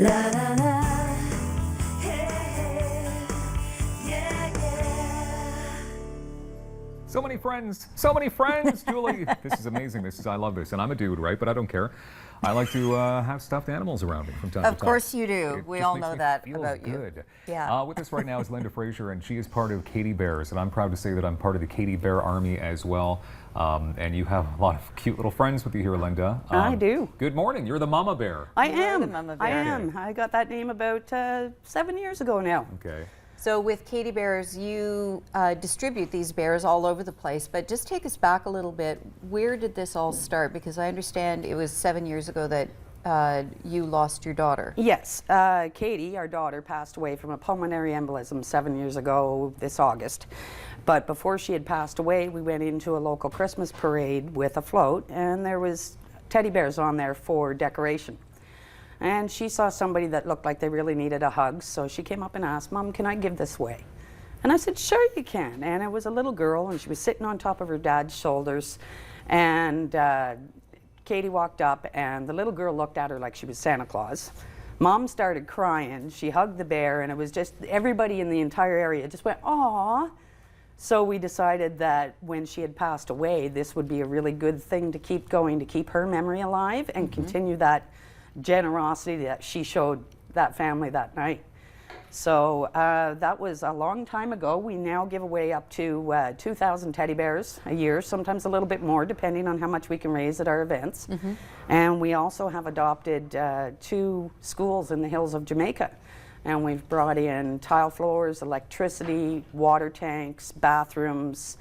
La la la, hey, hey, yeah, yeah. So many friends, Julie. This is amazing. I love this. And I'm a dude, right? But I don't care. I like to have stuffed animals around me from time to time. Of course you do. It We just all makes know me that feel about you. good. Yeah. With us right now is Linda Fraser, and she is part of KatieBears, and I'm proud to say that I'm part of the KatieBear Army as well. And you have a lot of cute little friends with you here, Linda. I do. Good morning. You're the mama bear. I You are am. the mama I bear. am. I got that name about 7 years ago now. Okay. So with KatieBears, you distribute these bears all over the place, but just take us back a little bit. Where did this all start? Because I understand it was 7 years ago that you lost your daughter. Yes, Katie, our daughter, passed away from a pulmonary embolism 7 years ago this August. But before she had passed away, we went into a local Christmas parade with a float, and there was teddy bears on there for decoration. And she saw somebody that looked like they really needed a hug, so she came up and asked, "Mom, can I give this away?" And I said, "Sure you can." And it was a little girl, and she was sitting on top of her dad's shoulders, and Katie walked up, and the little girl looked at her like she was Santa Claus. Mom started crying. She hugged the bear, and it was just everybody in the entire area just went, "Aw." So we decided that when she had passed away, this would be a really good thing to keep going, to keep her memory alive and continue that generosity that she showed that family that night. So that was a long time ago. We now give away up to 2,000 teddy bears a year, sometimes a little bit more depending on how much we can raise at our events. And we also have adopted 2 schools in the hills of Jamaica. And we've brought in tile floors, electricity, water tanks, bathrooms,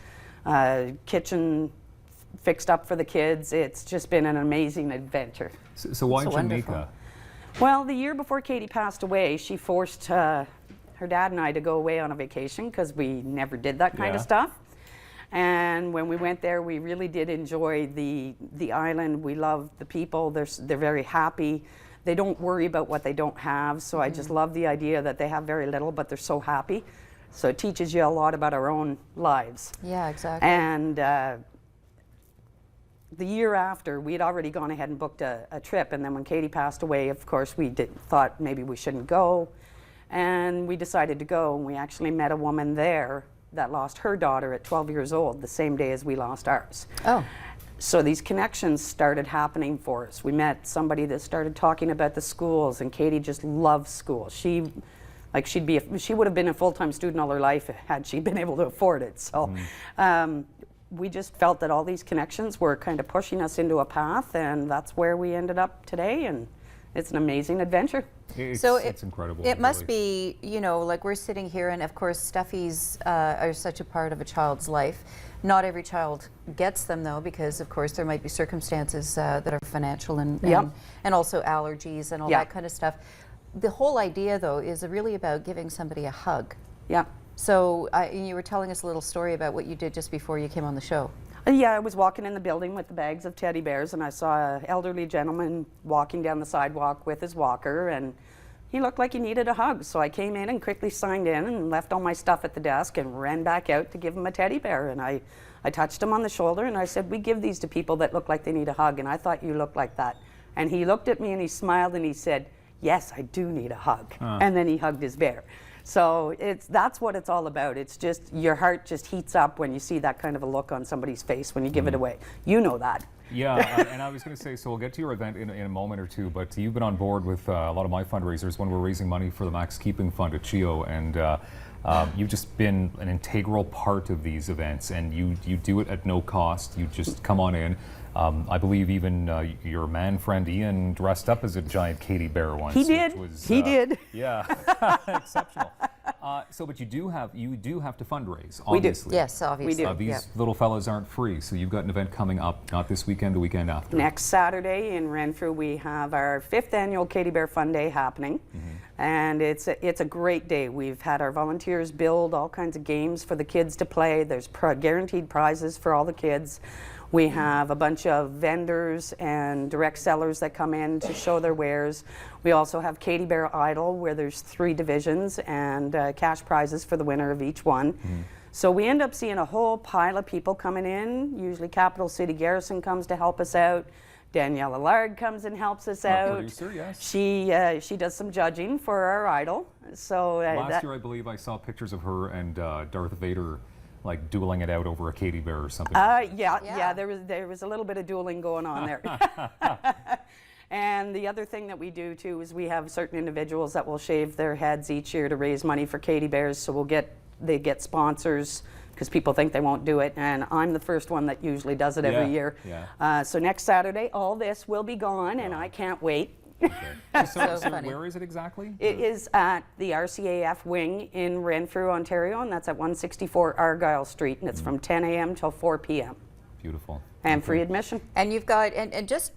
kitchen fixed up for the kids. It's just been an amazing adventure. So why So Jamaica? wonderful. Well, the year before Katie passed away, she forced her dad and I to go away on a vacation because we never did that kind of Yeah. stuff. And when we went there, we really did enjoy the island. We love the people. They're very happy. They don't worry about what they don't have. So I just love the idea that they have very little, but they're so happy. So it teaches you a lot about our own lives. Yeah, exactly. And the year after, we had already gone ahead and booked a trip, and then when Katie passed away, of course, we thought maybe we shouldn't go, and we decided to go, and we actually met a woman there that lost her daughter at 12 years old, the same day as we lost ours. Oh. So these connections started happening for us. We met somebody that started talking about the schools, and Katie just loves school. She would have been a full-time student all her life had she been able to afford it. So we just felt that all these connections were kind of pushing us into a path, and that's where we ended up today, and it's an amazing adventure. It's incredible. It must really. be, like we're sitting here, and of course stuffies are such a part of a child's life. Not every child gets them though, because of course there might be circumstances that are financial and also allergies and all that kind of stuff. The whole idea though is really about giving somebody a hug. Yeah. So you were telling us a little story about what you did just before you came on the show. Yeah, I was walking in the building with the bags of teddy bears, and I saw an elderly gentleman walking down the sidewalk with his walker, and he looked like he needed a hug. So I came in and quickly signed in and left all my stuff at the desk and ran back out to give him a teddy bear. And I touched him on the shoulder, and I said, "We give these to people that look like they need a hug, and I thought you looked like that." And he looked at me and he smiled and he said, "Yes, I do need a hug." And then he hugged his bear. So that's what it's all about. It's just your heart just heats up when you see that kind of a look on somebody's face when you give it away. You know that. Yeah, and I was going to say, so we'll get to your event in a moment or two, but you've been on board with a lot of my fundraisers when we're raising money for the Max Keeping Fund at CHIO, and you've just been an integral part of these events, and you do it at no cost. You just come on in. I believe even your man friend Ian dressed up as a giant Katie bear once. He did. Which was, He did. Yeah, exceptional. But you do have to fundraise, We do. obviously. Yes, obviously. We do. These little fellas aren't free, so you've got an event coming up, not this weekend, the weekend after. Next Saturday in Renfrew, we have our 5th annual Katie Bear Fun Day happening. And it's a great day. We've had our volunteers build all kinds of games for the kids to play. There's guaranteed prizes for all the kids. We have a bunch of vendors and direct sellers that come in to show their wares. We also have Katie Bear Idol, where there's 3 divisions and cash prizes for the winner of each one. So we end up seeing a whole pile of people coming in. Usually Capital City Garrison comes to help us out. Danielle Allard comes and helps us out. Producer, yes. She does some judging for our idol. So Last year, I believe I saw pictures of her and Darth Vader like dueling it out over a KatieBear or something. Yeah. There was a little bit of dueling going on there. And the other thing that we do too is we have certain individuals that will shave their heads each year to raise money for KatieBears. So they get sponsors because people think they won't do it, and I'm the first one that usually does it every year. Yeah. So next Saturday, all this will be gone, and I can't wait. Okay. So funny. where is it exactly? It is at the RCAF wing in Renfrew, Ontario, and that's at 164 Argyle Street, and it's from 10 a.m. till 4 p.m. Beautiful. And free admission. And you've got, and just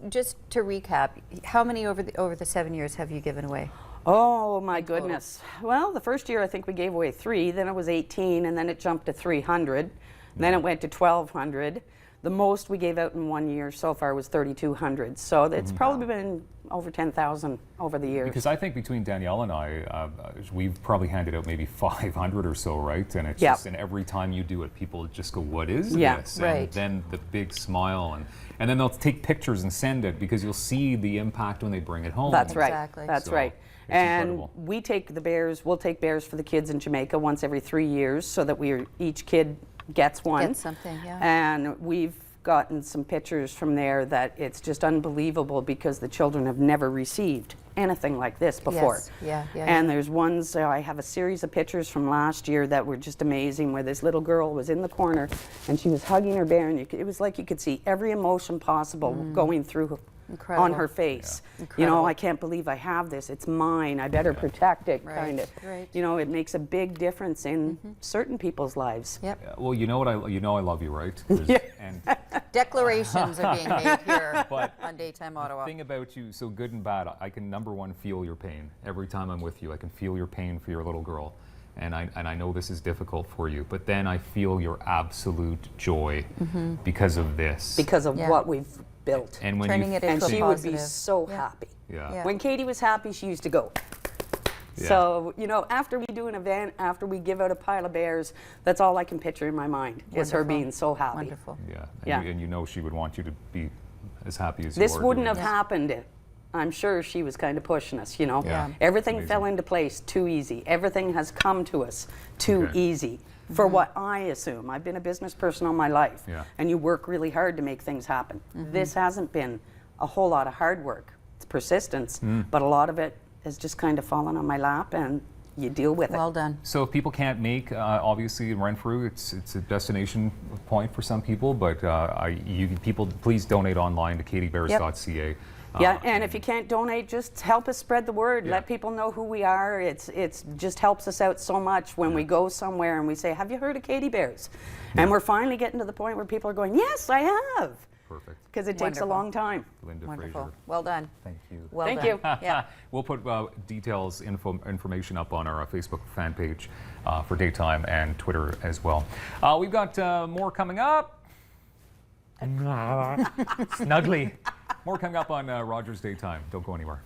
to recap, how many over the 7 years have you given away? Oh my goodness. Well, the first year I think we gave away 3, then it was 18, and then it jumped to 300, then it went to 1,200. The most we gave out in 1 year so far was 3,200. So it's probably been over 10,000 over the years. Because I think between Danielle and I, we've probably handed out maybe 500 or so, right? And it's Yep. just, and every time you do it, people just go, "What is Yeah, this?" right. And then the big smile, and then they'll take pictures and send it because you'll see the impact when they bring it home. That's right. Exactly. That's So, right. it's And incredible. we take the bears, we'll take bears for the kids in Jamaica once every 3 years so that each kid gets one. Get something, yeah. And we've gotten some pictures from there that it's just unbelievable because the children have never received anything like this before. Yes. Yeah. And there's ones, I have a series of pictures from last year that were just amazing where this little girl was in the corner and she was hugging her bear, and it was like you could see every emotion possible going through Incredible. on her face. You Incredible. know, I can't believe I have this. It's mine. I better protect it, Right, kind of. right. You know, it makes a big difference in certain people's lives. Yep. Yeah, well, you know what I love you, right? And Declarations are being made here But on Daytime Ottawa. thing about you, so good and bad, I can number one feel your pain every time I'm with you. I can feel your pain for your little girl, and I know this is difficult for you. But then I feel your absolute joy because of this. Because of Yeah. what we've built. and when Turning you it And into a she would be positive. so Yeah. happy. yeah. When Katie was happy, she used to go. Yeah. So, you know, after we do an event, after we give out a pile of bears, that's all I can picture in my mind is her Wonderful. being so happy. Wonderful. Yeah. Yeah. And you know she would want you to be as happy as This you are. wouldn't have doing this. happened. I'm sure she was kind of pushing us, you know. Yeah. Everything Amazing. fell into place too easy. Everything has come to us too Okay. easy. For what I assume. I've been a business person all my life. Yeah. And you work really hard to make things happen. This hasn't been a whole lot of hard work. It's persistence, but a lot of it has just kind of fallen on my lap, and you deal with it. Well done. So if people can't make, obviously in Renfrew, it's a destination point for some people, but people please donate online to katiebears.ca. Yeah, and if you can't donate, just help us spread the word. Yeah. Let people know who we are. It's just helps us out so much when we go somewhere and we say, "Have you heard of KatieBears?" And we're finally getting to the point where people are going, "Yes, I have," Perfect. because it takes a Wonderful. long time. Linda Wonderful. Fraser. Well done. Thank you. Well Thank done. you. Yeah. We'll put details, information up on our Facebook fan page for Daytime and Twitter as well. We've got more coming up. Snuggly. More coming up on Rogers Daytime. Don't go anywhere.